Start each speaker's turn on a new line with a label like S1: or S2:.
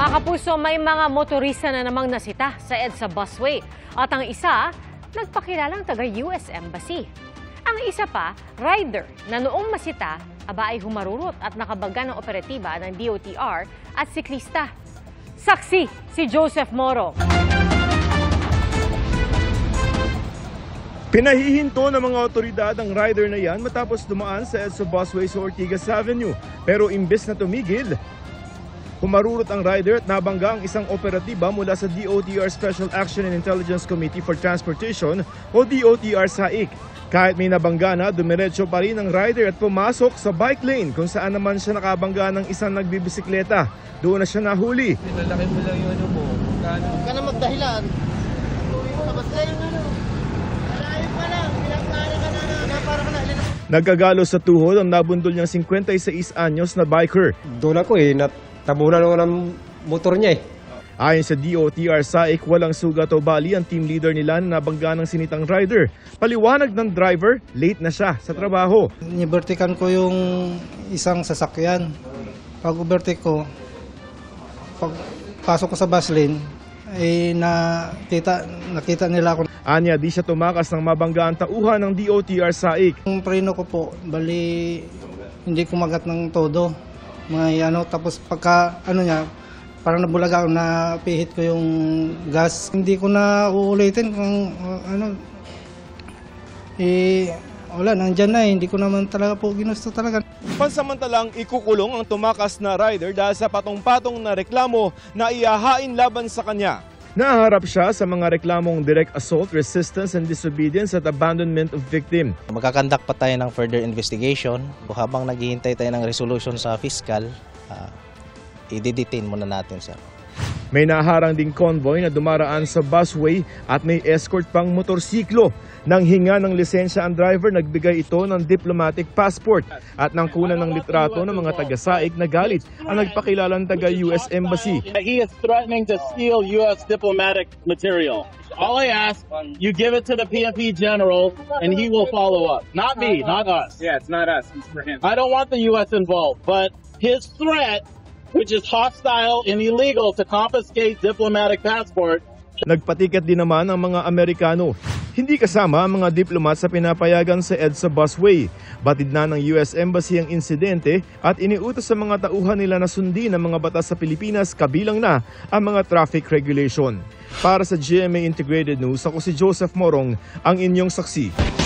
S1: Mga kapuso, may mga motorista na namang nasita sa EDSA busway. At ang isa, nagpakilalang taga-US Embassy. Ang isa pa, rider na noong masita, aba ay humarurot at nakabaga ng operatiba ng DOTR at siklista. Saksi si Joseph Moro.
S2: Pinahihinto ng mga otoridad ang rider na yan matapos dumaan sa EDSA busway sa Ortigas Avenue. Pero imbes na tumigil, humarurot ang rider at nabangga ang isang operatiba mula sa DOTR Special Action and Intelligence Committee for Transportation o DOTR SAIC. Kahit may nabangga na, dumiretso pa rin ang rider at pumasok sa bike lane kung saan naman siya nakabangga ng isang nagbibisikleta. Doon na siya nahuli.
S3: Pinalaki mo lang yung ano mo.
S4: Huwag ka na magdahilan. Sabas lang yung ano. Malayo pa lang. Pinagpara ka na. Para ka na.
S2: Nagkagalo sa tuhod ang nabundol niyang 56 anyos na biker.
S3: Doon ako tabunan ako ng motor niya eh.
S2: Ayon sa DOTR SAIC, walang sugat o bali ang team leader nila na nabangga ng sinitang rider. Paliwanag ng driver, late na siya sa trabaho.
S5: Nibertikan ko yung isang sasakyan. Pag ubertik ko, pag pasok ko sa bus lane, nakita nila ako.
S2: Anya, di siya tumakas ng mabangga ang tauhan ng DOTR SAIC.
S5: Yung preno ko po, bali hindi kumagat ng todo. Tapos pagka niya, parang nabulaga ako, napihit ko yung gas. Hindi ko na uulitin kung wala, nandyan na hindi ko naman talaga po ginusto talaga.
S2: Pansamantalang ikukulong ang tumakas na rider dahil sa patong-patong na reklamo na ihahain laban sa kanya. Naharap siya sa mga reklamong direct assault, resistance and disobedience at abandonment of victim.
S6: Magkakandak pa tayo ng further investigation. Habang naghihintay tayo ng resolution sa fiscal, i-detain muna natin siya.
S2: May naharang ding convoy na dumaraan sa busway at may escort pang motorsiklo. Nang hinga ng lisensya ang driver, nagbigay ito ng diplomatic passport at nang kunan ng litrato ng mga taga-SAIC na galit ang nagpakilalang taga-US Embassy.
S7: He is threatening to steal U.S. diplomatic material. All I ask, you give it to the PNP General and he will follow up. Not me, not us.
S8: Yeah, it's not us, it's for him.
S7: I don't want the U.S. involved, but his threat, which is hostile and illegal to confiscate diplomatic passport.
S2: Nagpatiket din naman ang mga Amerikano. Hindi kasama ang mga diplomat sa pinapayagan sa EDSA busway. Batid na ng US Embassy ang insidente at iniutos sa mga tauhan nila na sundin ang mga batas sa Pilipinas, kabilang na ang mga traffic regulation. Para sa GMA Integrated News, ako si Joseph Morong, ang inyong saksi.